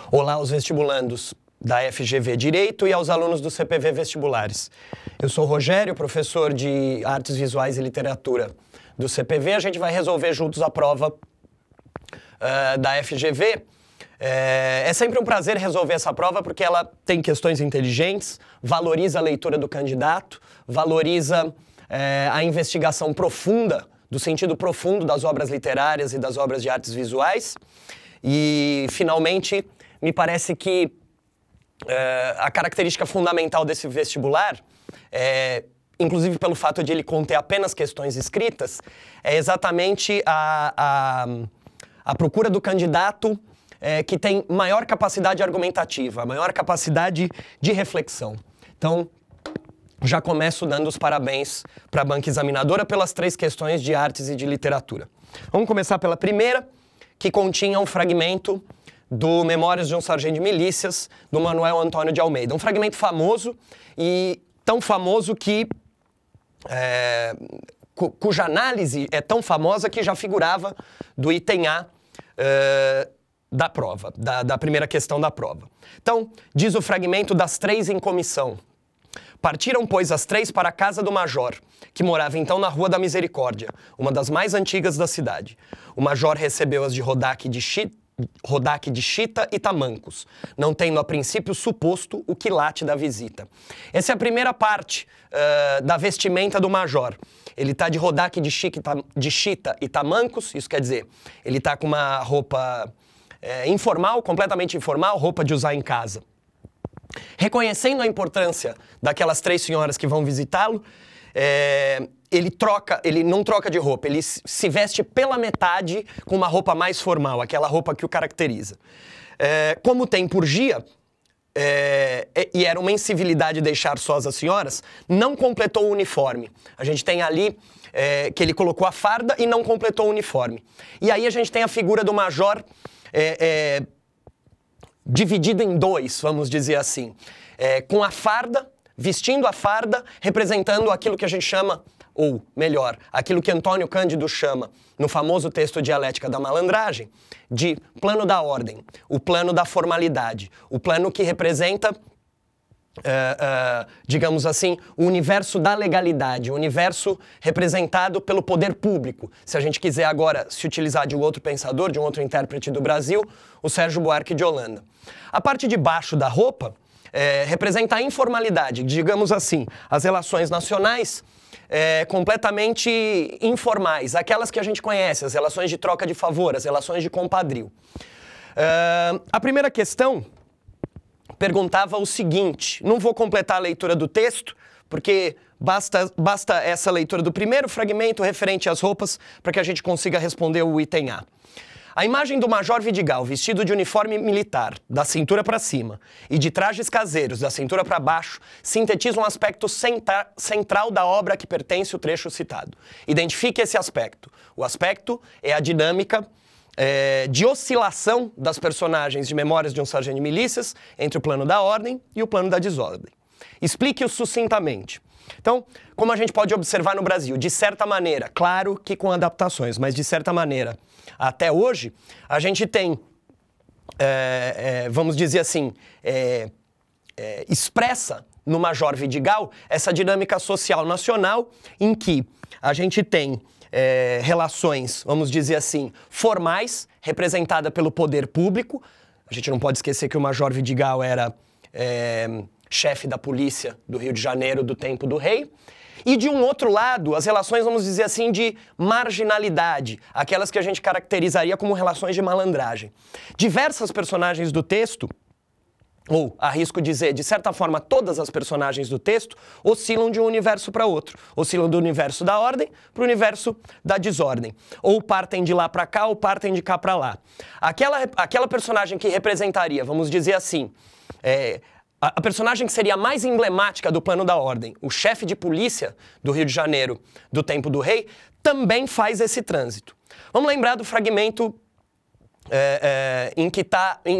Olá aos vestibulandos da FGV Direito e aos alunos do CPV Vestibulares. Eu sou o Rogério, professor de Artes Visuais e Literatura do CPV. A gente vai resolver juntos a prova da FGV. É sempre um prazer resolver essa prova porque ela tem questões inteligentes, valoriza a leitura do candidato, valoriza a investigação profunda, do sentido profundo das obras literárias e das obras de artes visuais. E, finalmente, me parece que a característica fundamental desse vestibular, inclusive pelo fato de ele conter apenas questões escritas, é exatamente a procura do candidato que tem maior capacidade argumentativa, maior capacidade de reflexão. Então, já começo dando os parabéns para a banca examinadora pelas 3 questões de artes e de literatura. Vamos começar pela primeira, que continha um fragmento do Memórias de um Sargento de Milícias, do Manuel Antônio de Almeida. Um fragmento famoso, e tão famoso que cuja análise é tão famosa que já figurava do item A da prova, da primeira questão da prova. Então, diz o fragmento das 3 em comissão. Partiram, pois, as 3 para a casa do major, que morava então na Rua da Misericórdia, uma das mais antigas da cidade. O major recebeu-as de rodaque de chita e tamancos, não tendo a princípio suposto o quilate da visita. Essa é a primeira parte da vestimenta do major. Ele está de rodaque de chita e tamancos, isso quer dizer, ele está com uma roupa informal, completamente informal, roupa de usar em casa. Reconhecendo a importância daquelas 3 senhoras que vão visitá-lo, ele não troca de roupa, ele se veste pela metade com uma roupa mais formal, aquela roupa que o caracteriza. Como tem purgia, e era uma incivilidade deixar sós as senhoras, não completou o uniforme. A gente tem ali que ele colocou a farda e não completou o uniforme. E aí a gente tem a figura do major dividido em 2, vamos dizer assim, com a farda, vestindo a farda, representando aquilo que a gente chama, ou melhor, aquilo que Antônio Cândido chama, no famoso texto Dialética da Malandragem, de plano da ordem, o plano da formalidade, o plano que representa, digamos assim, o universo da legalidade, o universo representado pelo poder público. Se a gente quiser agora se utilizar de um outro pensador, de um outro intérprete do Brasil, o Sérgio Buarque de Holanda. A parte de baixo da roupa representa a informalidade, digamos assim, as relações nacionais completamente informais, aquelas que a gente conhece, as relações de troca de favor, as relações de compadrio. A primeira questão perguntava o seguinte, não vou completar a leitura do texto, porque basta essa leitura do primeiro fragmento referente às roupas para que a gente consiga responder o item A. A imagem do Major Vidigal, vestido de uniforme militar, da cintura para cima, e de trajes caseiros, da cintura para baixo, sintetiza um aspecto central da obra a que pertence o trecho citado. Identifique esse aspecto. O aspecto é a dinâmica de oscilação das personagens de Memórias de um Sargento de Milícias entre o plano da ordem e o plano da desordem. Explique-o sucintamente. Então, como a gente pode observar no Brasil, de certa maneira, claro que com adaptações, mas de certa maneira, até hoje, a gente tem, vamos dizer assim, expressa no Major Vidigal essa dinâmica social nacional em que a gente tem relações, vamos dizer assim, formais, representada pelo poder público. A gente não pode esquecer que o Major Vidigal era chefe da polícia do Rio de Janeiro do tempo do rei. E de um outro lado, as relações, vamos dizer assim, de marginalidade, aquelas que a gente caracterizaria como relações de malandragem. Diversas personagens do texto, ou arrisco dizer, de certa forma, todas as personagens do texto, oscilam de um universo para outro. Oscilam do universo da ordem para o universo da desordem. Ou partem de lá para cá, ou partem de cá para lá. Aquela personagem que representaria, vamos dizer assim, a personagem que seria a mais emblemática do plano da ordem, o chefe de polícia do Rio de Janeiro do tempo do rei, também faz esse trânsito. Vamos lembrar do fragmento em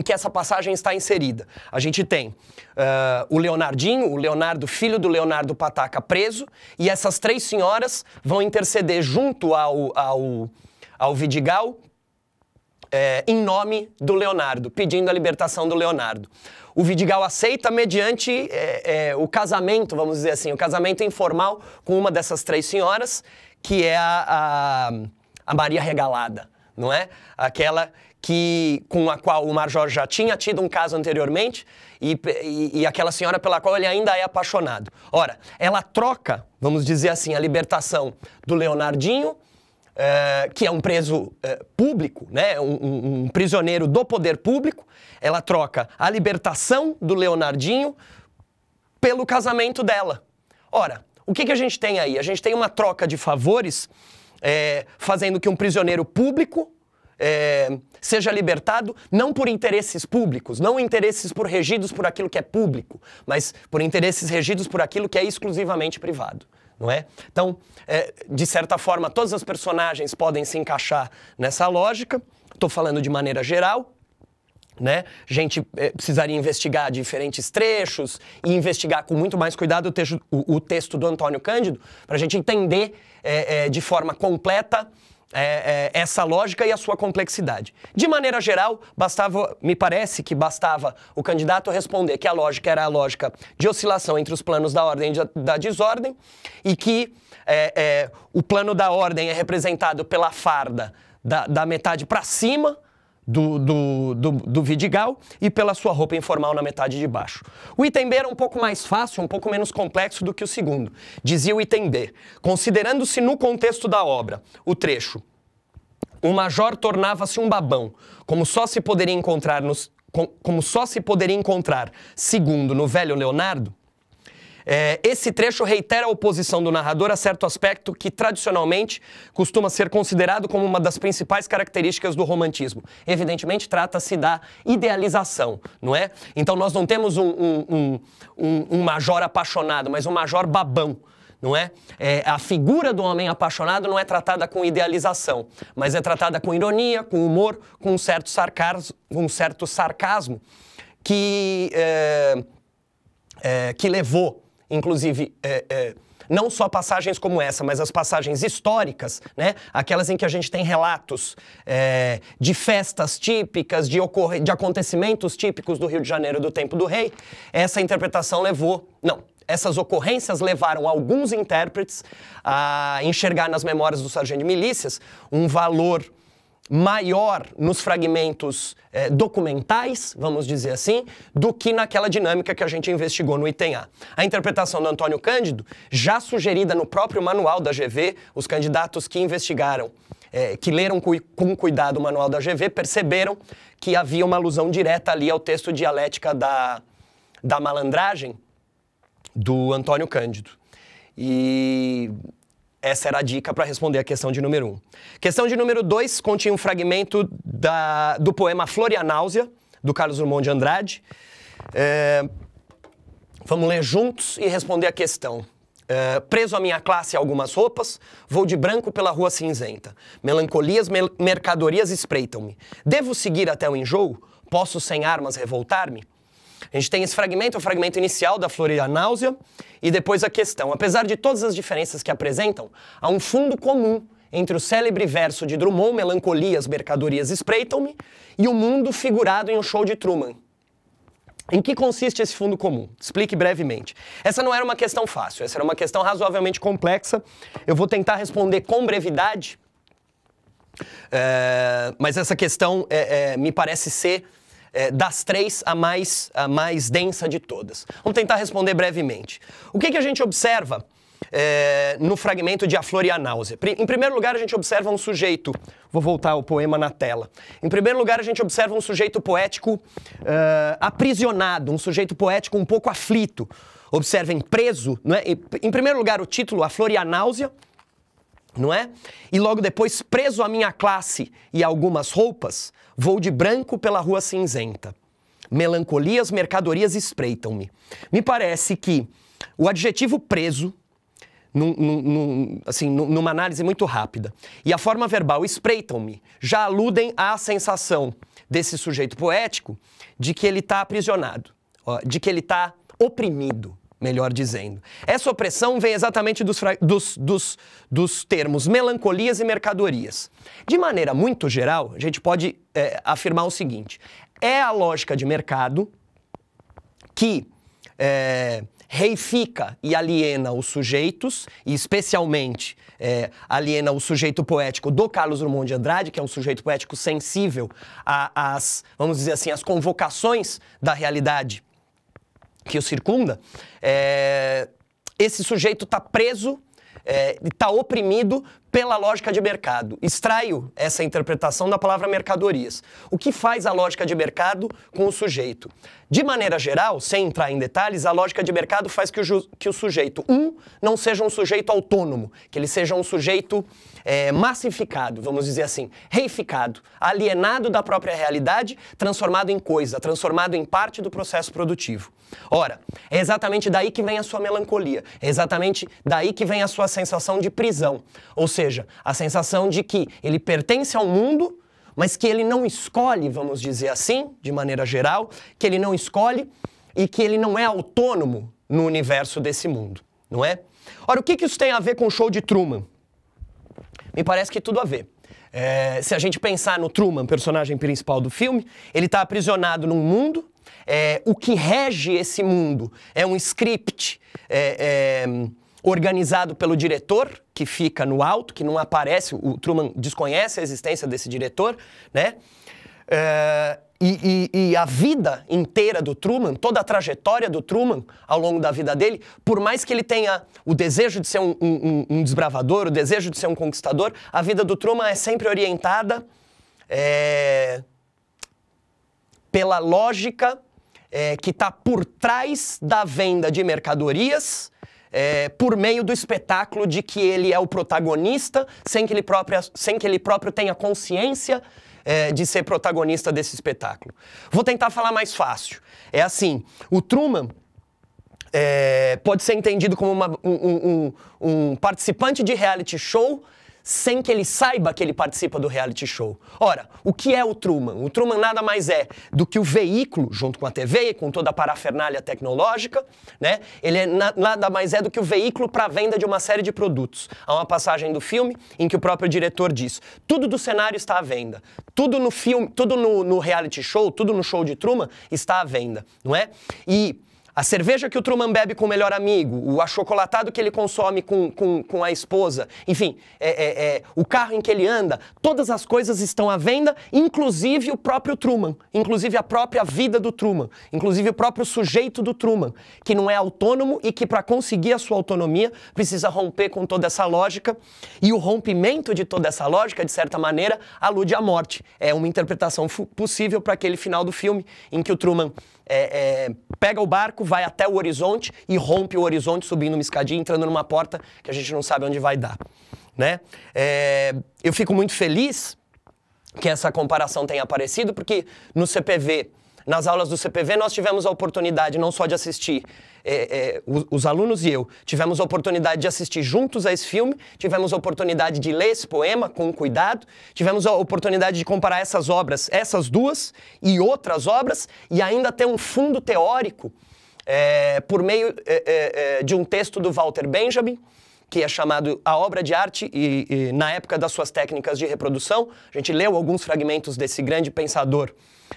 que essa passagem está inserida. A gente tem o Leonardinho, o Leonardo, filho do Leonardo Pataca, preso, e essas 3 senhoras vão interceder junto ao Vidigal em nome do Leonardo, pedindo a libertação do Leonardo. O Vidigal aceita mediante o casamento, vamos dizer assim, o casamento informal com uma dessas 3 senhoras, que é a Maria Regalada, não é? Aquela com a qual o Major já tinha tido um caso anteriormente e aquela senhora pela qual ele ainda é apaixonado. Ora, ela troca, vamos dizer assim, a libertação do Leonardinho, que é um preso público, né? Um prisioneiro do poder público, ela troca a libertação do Leonardinho pelo casamento dela. Ora, o que a gente tem aí? A gente tem uma troca de favores, fazendo que um prisioneiro público seja libertado não por interesses públicos, não interesses regidos por aquilo que é público, mas por interesses regidos por aquilo que é exclusivamente privado. Não é? Então, de certa forma, todas as personagens podem se encaixar nessa lógica. Estou falando de maneira geral, né? A gente precisaria investigar diferentes trechos e investigar com muito mais cuidado o texto do Antônio Cândido para a gente entender de forma completa essa lógica e a sua complexidade. De maneira geral, me parece que bastava o candidato responder que a lógica era a lógica de oscilação entre os planos da ordem e da desordem e que o plano da ordem é representado pela farda da metade para cima do Vidigal e pela sua roupa informal na metade de baixo. O item B era um pouco mais fácil, um pouco menos complexo do que o segundo. Dizia o item B, considerando-se no contexto da obra, o trecho, o major tornava-se um babão, como só se poderia encontrar, segundo, no velho Leonardo. Esse trecho reitera a oposição do narrador a certo aspecto que, tradicionalmente, costuma ser considerado como uma das principais características do romantismo. Evidentemente, trata-se da idealização, não é? Então, nós não temos um major apaixonado, mas um major babão, não é? A figura do homem apaixonado não é tratada com idealização, mas é tratada com ironia, com humor, com um certo sarcasmo que levou, inclusive, não só passagens como essa, mas as passagens históricas, né? Aquelas em que a gente tem relatos de festas típicas, de acontecimentos típicos do Rio de Janeiro do tempo do rei. Essa interpretação essas ocorrências levaram alguns intérpretes a enxergar nas memórias do sargento de milícias um valor maior nos fragmentos documentais, vamos dizer assim, do que naquela dinâmica que a gente investigou no item A. A interpretação do Antônio Cândido, já sugerida no próprio manual da GV, os candidatos que investigaram, que leram com cuidado o manual da GV, perceberam que havia uma alusão direta ali ao texto Dialética da Malandragem, do Antônio Cândido. E essa era a dica para responder a questão de número 1. Questão de número 2 continha um fragmento do poema Florianáusea, do Carlos Drummond de Andrade. Vamos ler juntos e responder a questão. Preso à minha classe e algumas roupas, vou de branco pela rua cinzenta. Melancolias, mercadorias espreitam-me. Devo seguir até o enjoo? Posso sem armas revoltar-me? A gente tem esse fragmento, o fragmento inicial da Florianáusea, e depois a questão. Apesar de todas as diferenças que apresentam, há um fundo comum entre o célebre verso de Drummond, Melancolias, mercadorias espreitam-me, e o mundo figurado em um show de Truman. Em que consiste esse fundo comum? Explique brevemente. Essa não era uma questão fácil, essa era uma questão razoavelmente complexa. Eu vou tentar responder com brevidade, mas essa questão me parece ser das 3 a mais densa de todas. Vamos tentar responder brevemente. O que a gente observa no fragmento de A Florianáusea? Em primeiro lugar, a gente observa um sujeito... Vou voltar o poema na tela. Em primeiro lugar, a gente observa um sujeito poético aprisionado, um sujeito poético um pouco aflito. Observem, preso, não é? Em primeiro lugar, o título, A Florianáusea, não é? E logo depois, preso à minha classe e algumas roupas, vou de branco pela rua cinzenta. Melancolias, mercadorias espreitam-me. Me parece que o adjetivo preso, numa análise muito rápida, e a forma verbal espreitam-me, já aludem à sensação desse sujeito poético de que ele está aprisionado, de que ele está oprimido, melhor dizendo. Essa opressão vem exatamente dos termos melancolias e mercadorias. De maneira muito geral, a gente pode afirmar o seguinte: é a lógica de mercado que reifica e aliena os sujeitos, e especialmente aliena o sujeito poético do Carlos Drummond de Andrade, que é um sujeito poético sensível às, vamos dizer assim, às convocações da realidade que o circunda. Esse sujeito está preso, está oprimido pela lógica de mercado. Extraio essa interpretação da palavra mercadorias. O que faz a lógica de mercado com o sujeito? De maneira geral, sem entrar em detalhes, a lógica de mercado faz que o sujeito, não seja um sujeito autônomo, que ele seja um sujeito massificado, vamos dizer assim, reificado, alienado da própria realidade, transformado em coisa, transformado em parte do processo produtivo. Ora, é exatamente daí que vem a sua melancolia, é exatamente daí que vem a sua sensação de prisão, ou seja, a sensação de que ele pertence ao mundo, mas que ele não escolhe, vamos dizer assim, de maneira geral, que ele não escolhe e que ele não é autônomo no universo desse mundo, não é? Ora, o que isso tem a ver com o Show de Truman? Me parece que tudo a ver. Se a gente pensar no Truman, personagem principal do filme, ele está aprisionado num mundo, o que rege esse mundo é um script organizado pelo diretor, que fica no alto, que não aparece, o Truman desconhece a existência desse diretor, né? E a vida inteira do Truman, toda a trajetória do Truman ao longo da vida dele, por mais que ele tenha o desejo de ser um desbravador, o desejo de ser um conquistador, a vida do Truman é sempre orientada pela lógica que está por trás da venda de mercadorias, por meio do espetáculo de que ele é o protagonista, sem que ele próprio tenha consciência de ser protagonista desse espetáculo. Vou tentar falar mais fácil. É assim, o Truman pode ser entendido como um participante de reality show sem que ele saiba que ele participa do reality show. Ora, o que é o Truman? O Truman nada mais é do que o veículo, junto com a TV e com toda a parafernália tecnológica, né? Ele nada mais é do que o veículo para a venda de uma série de produtos. Há uma passagem do filme em que o próprio diretor diz: tudo do cenário está à venda. Tudo no filme, tudo no reality show, tudo no show de Truman está à venda, não é? E a cerveja que o Truman bebe com o melhor amigo, o achocolatado que ele consome com a esposa, enfim, o carro em que ele anda, todas as coisas estão à venda, inclusive o próprio Truman, inclusive a própria vida do Truman, inclusive o próprio sujeito do Truman, que não é autônomo e que para conseguir a sua autonomia precisa romper com toda essa lógica, e o rompimento de toda essa lógica, de certa maneira, alude à morte. É uma interpretação possível para aquele final do filme em que o Truman pega o barco, vai até o horizonte e rompe o horizonte subindo uma escadinha, entrando numa porta que a gente não sabe onde vai dar, né? Eu fico muito feliz que essa comparação tenha aparecido, porque no CPV, nas aulas do CPV, nós tivemos a oportunidade não só de assistir, os alunos e eu, tivemos a oportunidade de assistir juntos a esse filme, tivemos a oportunidade de ler esse poema com cuidado, tivemos a oportunidade de comparar essas obras, essas duas e outras obras, e ainda ter um fundo teórico por meio de um texto do Walter Benjamin, que é chamado A Obra de Arte e na época das suas técnicas de reprodução. A gente leu alguns fragmentos desse grande pensador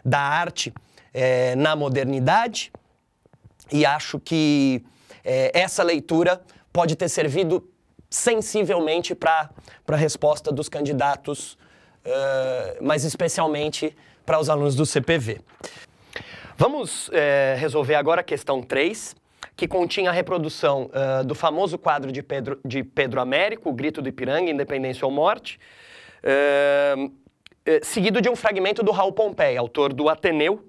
da arte na modernidade, e acho que essa leitura pode ter servido sensivelmente para a resposta dos candidatos, mas especialmente para os alunos do CPV. Vamos resolver agora a questão 3, que continha a reprodução do famoso quadro de Pedro Américo, O Grito do Ipiranga, Independência ou Morte, seguido de um fragmento do Raul Pompeia, autor do Ateneu,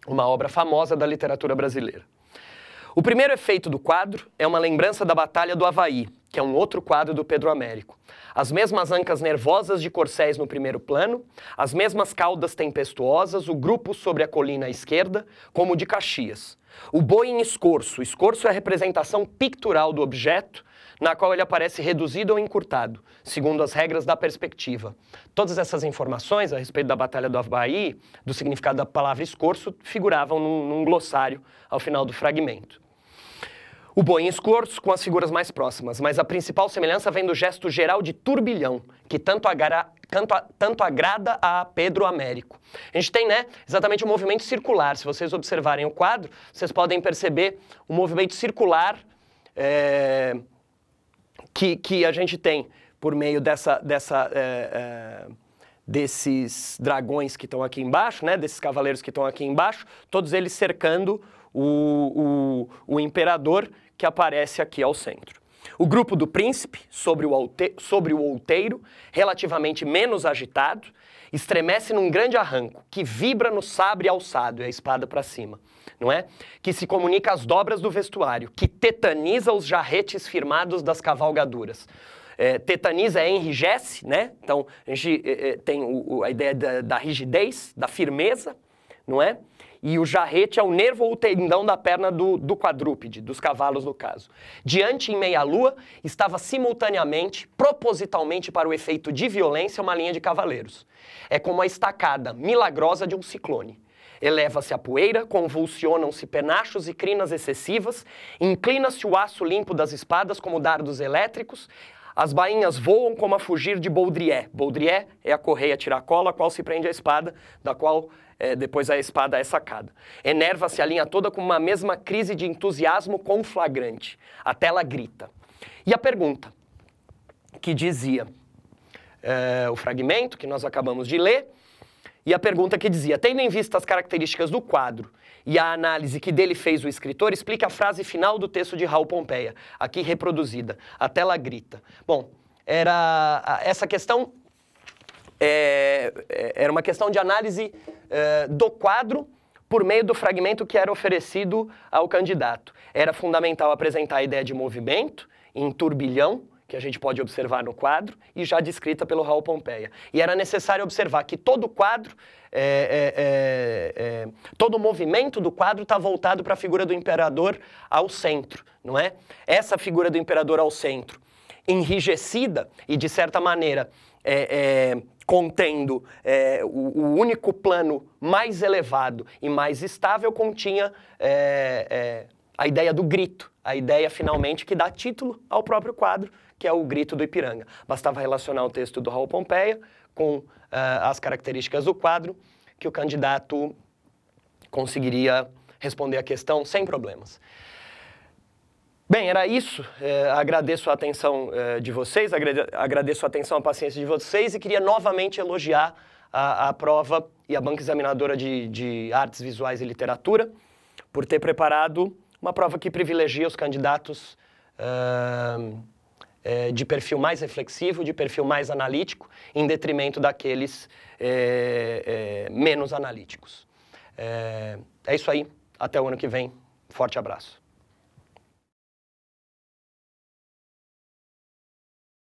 uma obra famosa da literatura brasileira. O primeiro efeito do quadro é uma lembrança da Batalha do Havaí, que é um outro quadro do Pedro Américo. As mesmas ancas nervosas de corcéis no primeiro plano, as mesmas caudas tempestuosas, o grupo sobre a colina à esquerda, como o de Caxias. O boi em escorço. Escorço é a representação pictural do objeto, na qual ele aparece reduzido ou encurtado, segundo as regras da perspectiva. Todas essas informações a respeito da Batalha do Havaí, do significado da palavra escorço, figuravam num glossário ao final do fragmento. O boi em escorço com as figuras mais próximas, mas a principal semelhança vem do gesto geral de turbilhão, que tanto agrada a Pedro Américo. A gente tem, né, exatamente um movimento circular. Se vocês observarem o quadro, vocês podem perceber o movimento circular que a gente tem por meio desses dragões que estão aqui embaixo, né, desses cavaleiros que estão aqui embaixo, todos eles cercando o imperador que aparece aqui ao centro. O grupo do príncipe, sobre o outeiro, relativamente menos agitado, estremece num grande arranco, que vibra no sabre alçado e a espada para cima, não é? Que se comunica às dobras do vestuário, que tetaniza os jarretes firmados das cavalgaduras. Tetaniza enrijece, né? Então, a gente tem a ideia da rigidez, da firmeza, não é? E o jarrete é o nervo ou o tendão da perna do quadrúpede, dos cavalos no caso. Diante, em meia-lua, estava simultaneamente, propositalmente para o efeito de violência, uma linha de cavaleiros. É como a estacada milagrosa de um ciclone. Eleva-se a poeira, convulsionam-se penachos e crinas excessivas, inclina-se o aço limpo das espadas como dardos elétricos, as bainhas voam como a fugir de Baudrier. Baudrier é a correia tiracola a qual se prende a espada, da qual depois a espada é sacada. Enerva-se a linha toda com uma mesma crise de entusiasmo conflagrante. A tela grita. E a pergunta que dizia o fragmento que nós acabamos de ler, e a pergunta que dizia, tendo em vista as características do quadro e a análise que dele fez o escritor, explica a frase final do texto de Raul Pompeia, aqui reproduzida. A tela grita. Bom, essa questão era uma questão de análise do quadro por meio do fragmento que era oferecido ao candidato. Era fundamental apresentar a ideia de movimento em turbilhão, que a gente pode observar no quadro, e já descrita pelo Raul Pompeia. E era necessário observar que todo o quadro, todo o movimento do quadro está voltado para a figura do imperador ao centro, não é? Essa figura do imperador ao centro, enrijecida e, de certa maneira, contendo o único plano mais elevado e mais estável, continha a ideia do grito, a ideia, finalmente, que dá título ao próprio quadro, que é o Grito do Ipiranga. Bastava relacionar o texto do Raul Pompeia com as características do quadro, que o candidato conseguiria responder a questão sem problemas. Bem, era isso. Agradeço a atenção de vocês, agradeço a atenção e a paciência de vocês e queria novamente elogiar a prova e a banca examinadora de Artes Visuais e Literatura por ter preparado uma prova que privilegia os candidatos de perfil mais reflexivo, de perfil mais analítico, em detrimento daqueles menos analíticos. É isso aí. Até o ano que vem. Forte abraço.